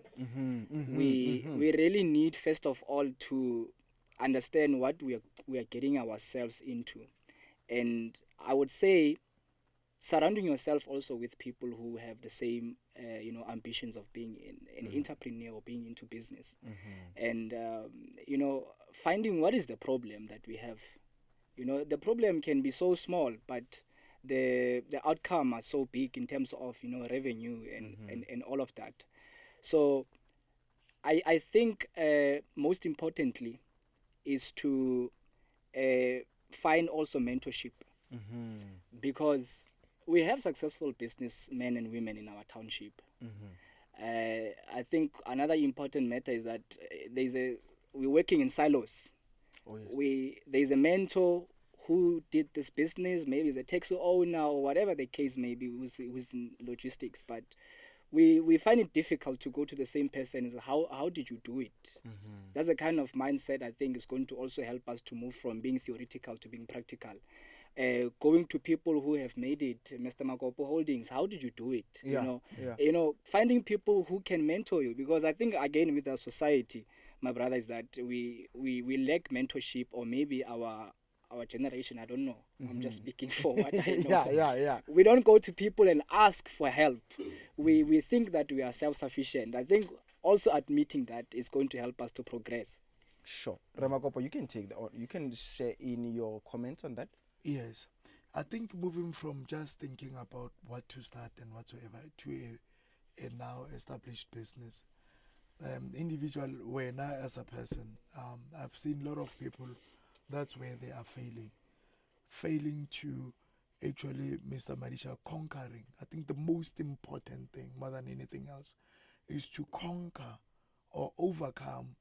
We really need, first of all, to understand what we are getting ourselves into, and I would say surrounding yourself also with people who have the same ambitions of being an entrepreneur or being into business, and finding what is the problem that we have. The problem can be so small, but the outcome are so big in terms of revenue and all of that. So I think most importantly is to find also mentorship, because we have successful businessmen and women in our township. I think another important matter is that we're working in silos. Oh, yes. There's a mentor who did this business, maybe he's a taxi owner or whatever the case may be, who's in logistics, but we find it difficult to go to the same person and say, how did you do it? That's the kind of mindset I think is going to also help us to move from being theoretical to being practical. Going to people who have made it, Mr. Makopo Holdings, how did you do it? Finding people who can mentor you, because I think again with our society, my brother, is that we lack mentorship, or maybe our generation, I don't know. I'm just speaking for what I know. We don't go to people and ask for help. We think that we are self-sufficient. I think also admitting that is going to help us to progress. Sure. Ramakopo, you can take you can share in your comments on that. Yes. I think moving from just thinking about what to start and whatsoever to a now established business, individual, when I as a person, I've seen a lot of people, that's where they are failing to actually, Mr. Marisha, conquering. I think the most important thing, more than anything else, is to conquer or overcome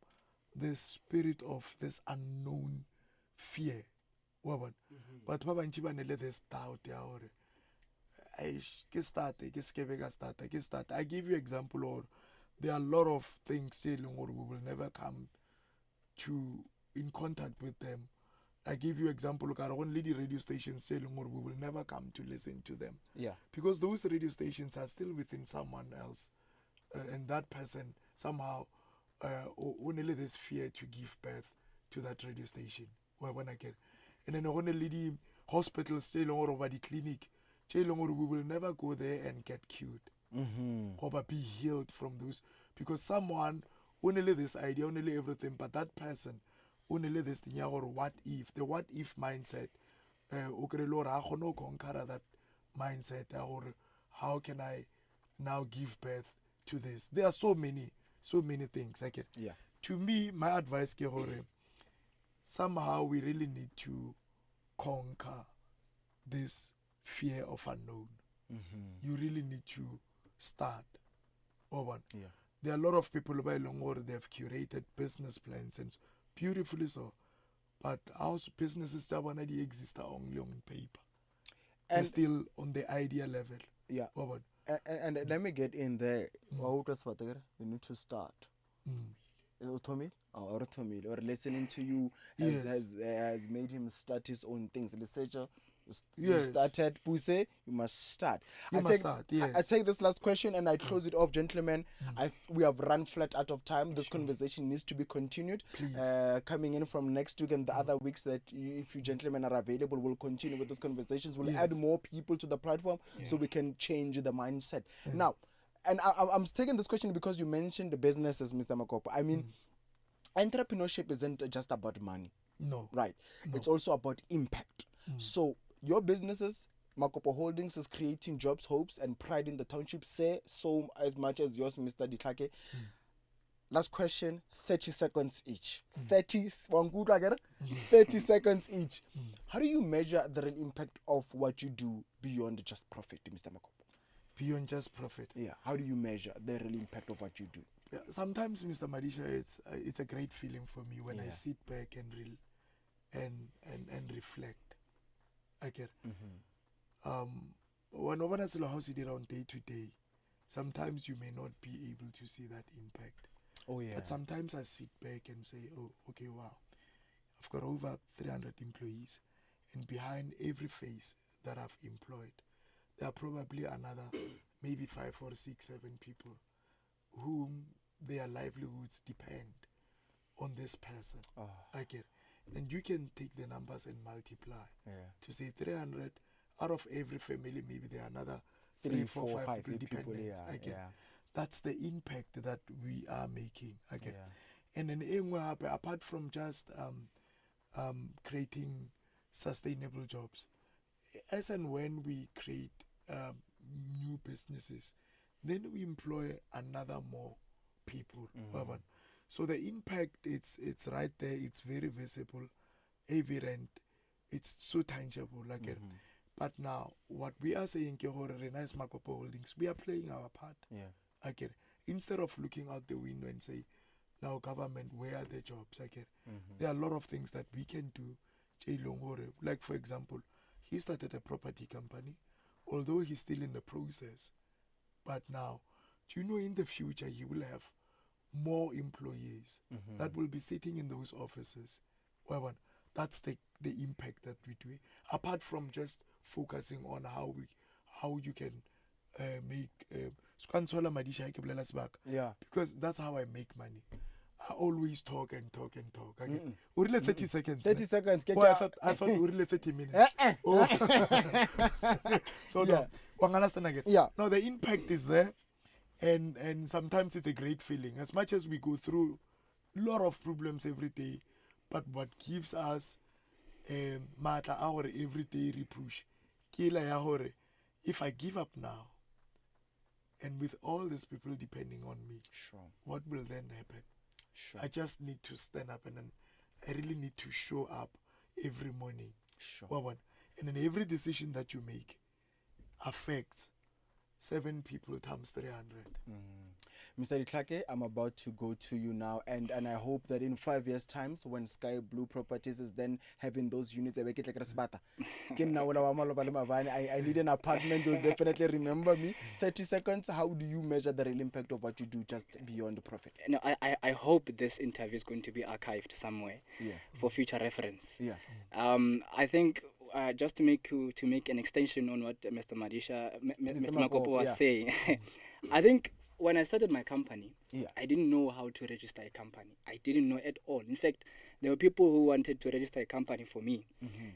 this spirit of this unknown fear. But this doubt, I give you example, or there are a lot of things or we will never come to in contact with them. I give you example, look at only the radio stations or we will never come to listen to them. Yeah. Because those radio stations are still within someone else. And that person somehow only this fear to give birth to that radio station. When I get, and then only the hospital still over the clinic, we will never go there and get cured or be healed from those, because someone only this idea, only everything, but that person only this thing, or what if, the what if mindset, conquer that mindset, or how can I now give birth to this? There are so many things. Yeah. To me, my advice is somehow we really need to conquer this fear of unknown. You really need to start. Yeah. There are a lot of people who they've curated business plans, and beautifully so. But our businesses already exist only on paper. And they're still on the idea level. Yeah. And let me get in there. You need to start. Or listening to you has made him start his own things. Researcher, you started, Puse, you must start. I take this last question and I close it off, gentlemen. We have run flat out of time. This conversation needs to be continued. Please. Coming in from next week and the other weeks that if you gentlemen are available, we'll continue with these conversations. We'll add more people to the platform so we can change the mindset. Now, and I'm taking this question because you mentioned the businesses, Mr. Makopo. I mean, entrepreneurship isn't just about money. No. Right. No. It's also about impact. So your businesses, Makopo Holdings, is creating jobs, hopes, and pride in the township. Say so as much as yours, Mr. Ditlake. Last question, 30 seconds each. 30 seconds each. How do you measure the real impact of what you do beyond just profit, Mr. Makopo? Beyond just profit. Yeah. How do you measure the real impact of what you do? Yeah, sometimes, Mr. Marisha, it's a great feeling for me when I sit back and reflect. I get. When I say how sit around day to day, sometimes you may not be able to see that impact. Oh yeah. But sometimes I sit back and say, oh, okay, wow, I've got over 300 employees, and behind every face that I've employed, there are probably another maybe 5 or 6, 7 people whom their livelihoods depend on this person. I get. And you can take the numbers and multiply to say 300 out of every family, maybe there are another 3, 4, 5 people dependents. That's the impact that we are making. And then apart from just creating sustainable jobs, as and when we create new businesses, then we employ another more people. So the impact, it's right there, it's very visible, evident, it's so tangible. But now, what we are saying, as Makopo Holdings, we are playing our part. Instead of looking out the window and say, now government, where are the jobs? There are a lot of things that we can do. Like, for example, he started a property company, although he's still in the process. But now, do you know in the future he will have more employees that will be sitting in those offices? That's the impact that we do. Apart from just focusing on how you can make because that's how I make money. I always talk and talk and talk. 30 seconds. 30 seconds. I thought we were 30 minutes. So no, understand again. Now the impact is there, and sometimes it's a great feeling. As much as we go through a lot of problems every day, but what gives us matter our everyday repush. If I give up now, and with all these people depending on me, what will then happen? I just need to stand up, and then I really need to show up every morning. And then every decision that you make affects 7 people times 300. Mr. Ditlhake, I'm about to go to you now, and I hope that in 5 years' time, when Sky Blue Properties is then having those units, I need an apartment. You'll definitely remember me. 30 seconds. How do you measure the real impact of what you do just beyond the profit? No, I hope this interview is going to be archived somewhere for future reference. I think just to make an extension on what Mr. Makopo was saying, I think when I started my company, I didn't know how to register a company. I didn't know at all. In fact, there were people who wanted to register a company for me.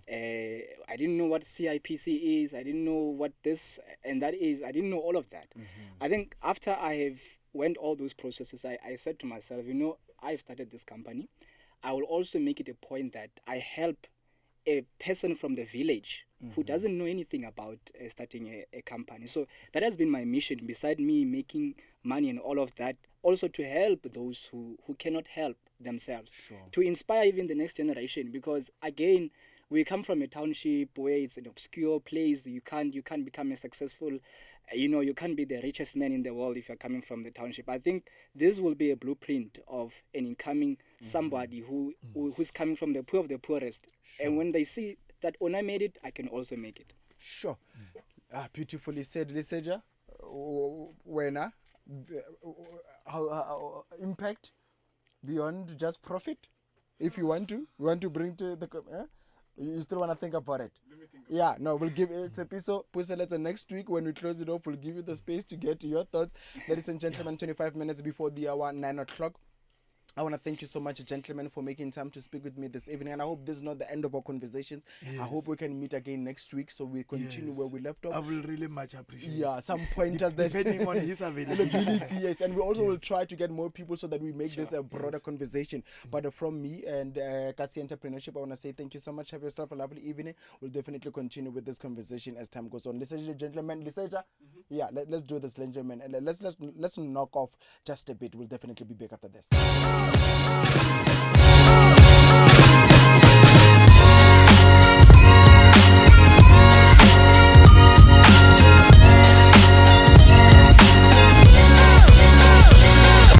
I didn't know what CIPC is. I didn't know what this and that is. I didn't know all of that. I think after I have went all those processes, I said to myself, I've started this company. I will also make it a point that I help a person from the village who doesn't know anything about starting a company. So that has been my mission, beside me making money and all of that, also to help those who cannot help themselves, to inspire even the next generation, because again, we come from a township where it's an obscure place. You can't become a successful, you can't be the richest man in the world if you're coming from the township. I think this will be a blueprint of an incoming somebody who's coming from the poor of the poorest. And when they see that when I made it, I can also make it. Beautifully said, Liseja. When how impact beyond just profit? If you want to bring to the you still want to think about it? We'll give it a piece of letter next week when we close it off. We'll give you the space to get your thoughts. Ladies and gentlemen, 25 minutes before the hour, 9 o'clock. I want to thank you so much, gentlemen, for making time to speak with me this evening. And I hope this is not the end of our conversations. I hope we can meet again next week so we continue where we left off. I will really much appreciate some pointers depending on his availability. Yes, and we also will try to get more people so that we make this a broader conversation. But from me and Kasi Entrepreneurship, I want to say thank you so much. Have yourself a lovely evening. We'll definitely continue with this conversation as time goes on. Ladies and gentlemen, Liseja, let's do this, gentlemen, and let's knock off just a bit. We'll definitely be back after this.